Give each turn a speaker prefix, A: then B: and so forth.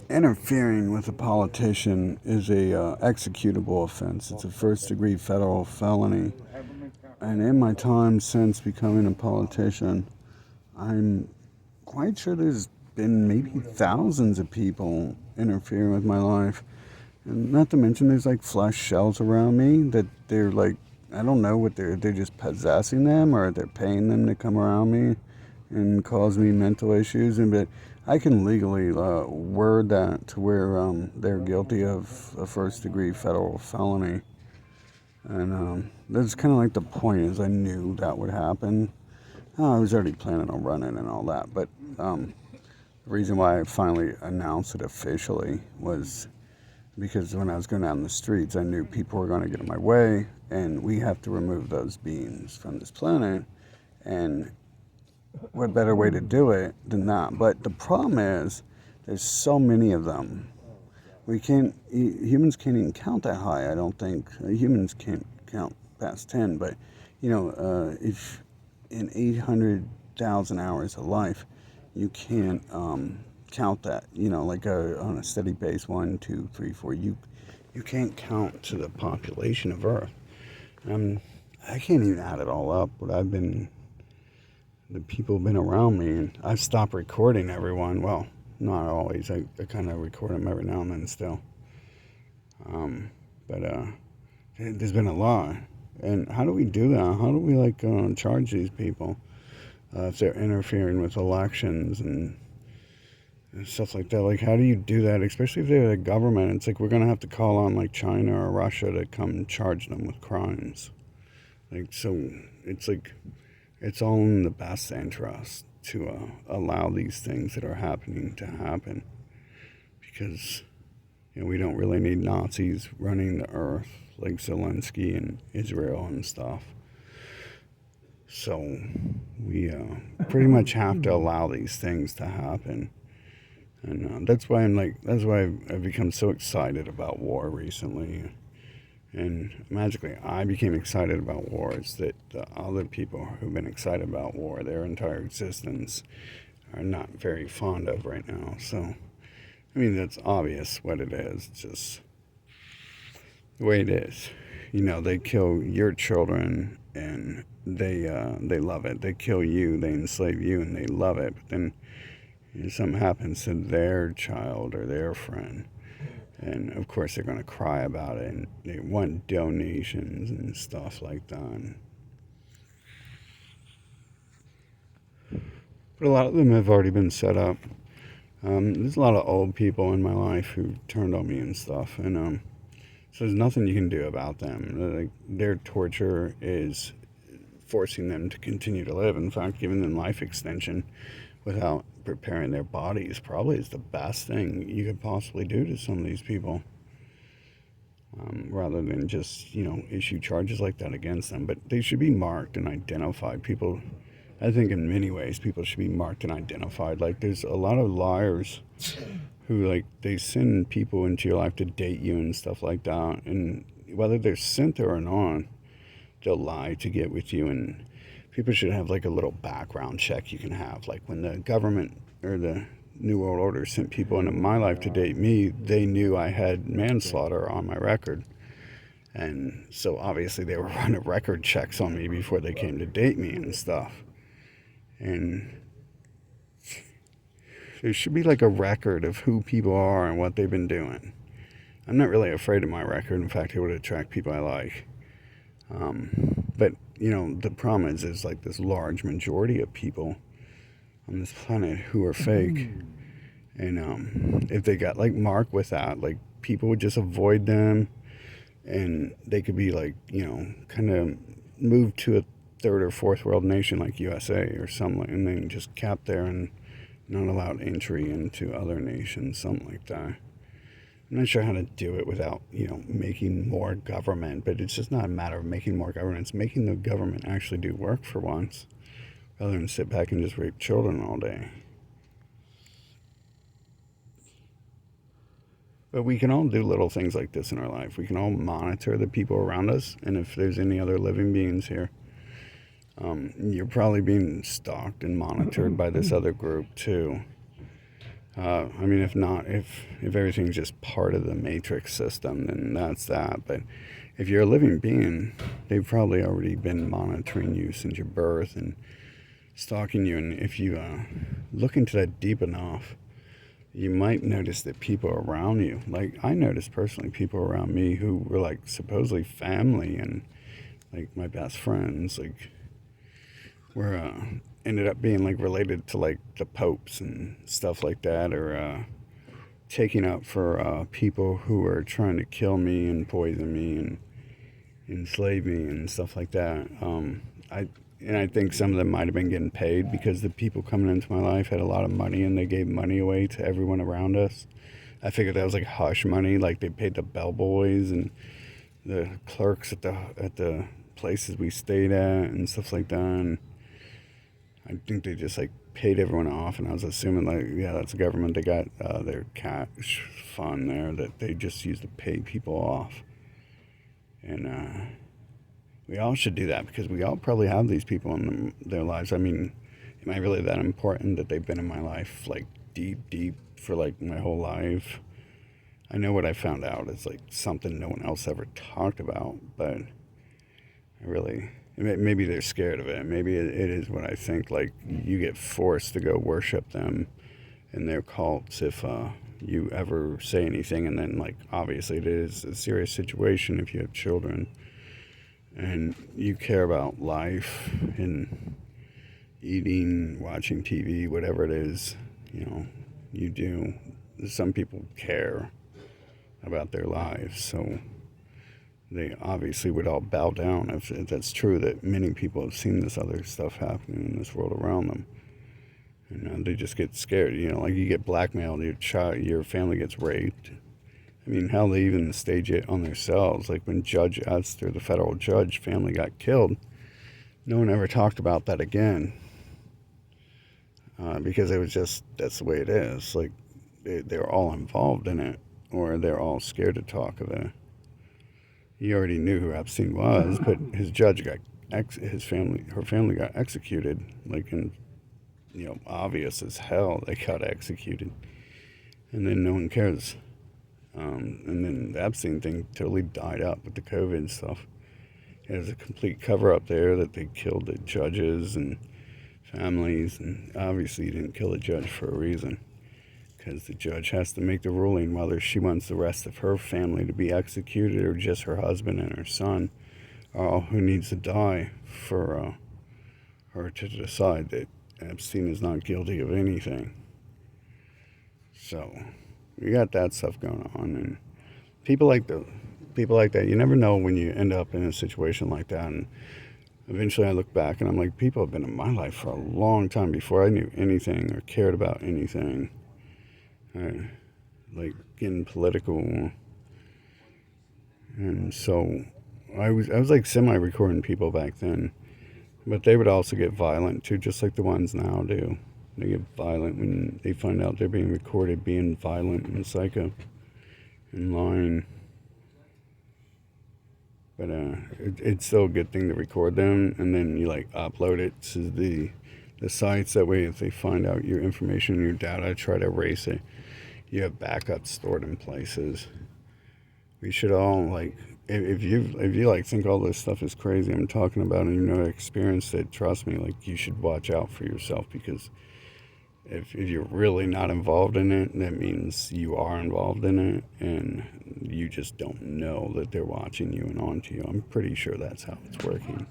A: Interfering with a politician is a executable offense. It's a first-degree federal felony. And in my time since becoming a politician, I'm quite sure there's been maybe thousands of people interfering with my life. And not to mention there's like flesh shells around me that they're like, I don't know what they're just possessing them or they're paying them to come around me and cause me mental issues. And but I can legally word that to where they're guilty of a first degree federal felony. And that's kind of like the point is I knew that would happen. I was already planning on running and all that, but the reason why I finally announced it officially was because when I was going down the streets, I knew people were going to get in my way, and we have to remove those beings from this planet. And what better way to do it than that? But the problem is, there's so many of them. We can't, humans can't even count that high, I don't think. Humans can't count past 10, but, if in 800,000 hours of life, you can't count that, like on a steady base, 1, 2, 3, 4. You can't count to the population of Earth. Um, I can't even add it all up, but the people have been around me, and I've stopped recording everyone. Well, not always. I kind of record them every now and then still. But there's been a lot. And how do we do that? How do we charge these people if they're interfering with elections and stuff like that? Like, how do you do that? Especially if they're the government. It's like we're gonna have to call on like China or Russia to come charge them with crimes. Like, so it's like it's all in the best interest to allow these things that are happening to happen because we don't really need Nazis running the earth like Zelensky and Israel and stuff. So we pretty much have to allow these things to happen. And that's why I've become so excited about war recently. And magically, I became excited about war. It's that the other people who've been excited about war their entire existence are not very fond of right now. So, I mean, that's obvious what it is. It's just the way it is. They kill your children and they love it. They kill you, they enslave you, and they love it. But then something happens to their child or their friend, and of course they're going to cry about it, and they want donations and stuff like that. But a lot of them have already been set up. There's a lot of old people in my life who turned on me and stuff, and so there's nothing you can do about them. Like, their torture is forcing them to continue to live. In fact, giving them life extension without preparing their bodies probably is the best thing you could possibly do to some of these people, rather than just issue charges like that against them. But they should be marked and identified. People, I think, in many ways, people should be marked and identified. Like, there's a lot of liars who they send people into your life to date you and stuff like that, and whether they're sent there or not, they'll lie to get with you. And people should have like a little background check you can have. Like, when the government or the New World Order sent people into my life to date me, they knew I had manslaughter on my record. And so obviously they were running record checks on me before they came to date me and stuff. And there should be like a record of who people are and what they've been doing. I'm not really afraid of my record. In fact, it would attract people I like. But the problem is like this large majority of people on this planet who are fake. And if they got like marked with that, like, people would just avoid them, and they could be like, kind of moved to a third or fourth world nation like USA or something, and then just capped there and not allowed entry into other nations, something like that. I'm not sure how to do it without, making more government, but it's just not a matter of making more government. It's making the government actually do work for once, rather than sit back and just rape children all day. But we can all do little things like this in our life. We can all monitor the people around us, and if there's any other living beings here, you're probably being stalked and monitored by this other group too. I mean, if not, if everything's just part of the matrix system, then that's that. But if you're a living being, they've probably already been monitoring you since your birth and stalking you. And if you look into that deep enough, you might notice that people around you, like I noticed personally, people around me who were like supposedly family and like my best friends, like were ended up being like related to like the popes and stuff like that, or taking up for people who were trying to kill me and poison me and enslave me and stuff like that. I think some of them might have been getting paid because the people coming into my life had a lot of money and they gave money away to everyone around us. I figured that was like hush money, like they paid the bellboys and the clerks at the places we stayed at and stuff like that. And I think they just like paid everyone off, and I was assuming like, yeah, that's the government. They got their cash fund there that they just use to pay people off. And we all should do that because we all probably have these people in their lives. I mean, am I really that important that they've been in my life like deep for like my whole life? I know what I found out is like something no one else ever talked about, but maybe they're scared of it. Maybe it is what I think. Like you get forced to go worship them in their cults if you ever say anything, and then like obviously it is a serious situation if you have children and you care about life and eating, watching TV, whatever it is, you do. Some people care about their lives, so they obviously would all bow down if that's true, that many people have seen this other stuff happening in this world around them. And they just get scared, like you get blackmailed, your family gets raped. I mean, hell, they even stage it on themselves. Like when Judge Esther, the federal judge, family got killed, no one ever talked about that again. Because it was just, that's the way it is. Like they're all involved in it, or they're all scared to talk of it. He already knew who Epstein was, but his judge got, her family got executed, like in, obvious as hell they got executed. And then no one cares. And then the Epstein thing totally died up with the COVID stuff. It was a complete cover-up there that they killed the judges and families, and obviously you didn't kill the judge for a reason, because the judge has to make the ruling whether she wants the rest of her family to be executed or just her husband and her son, who needs to die, for her to decide that Epstein is not guilty of anything. So you got that stuff going on, and people like that, you never know when you end up in a situation like that. And eventually I look back and I'm like, people have been in my life for a long time before I knew anything or cared about anything. Like getting political, and so I was like semi-recording people back then, but they would also get violent too, just like the ones now do. They get violent when they find out they're being recorded, being violent and psycho and lying. But it's still a good thing to record them, and then you like upload it to the sites. That way, if they find out your information, your data, try to erase it, you have backups stored in places. We should all like, if you like think all this stuff is crazy I'm talking about, and you experienced it, trust me, like you should watch out for yourself, because if you're really not involved in it, that means you are involved in it, and you just don't know that they're watching you and on to you. I'm pretty sure that's how it's working.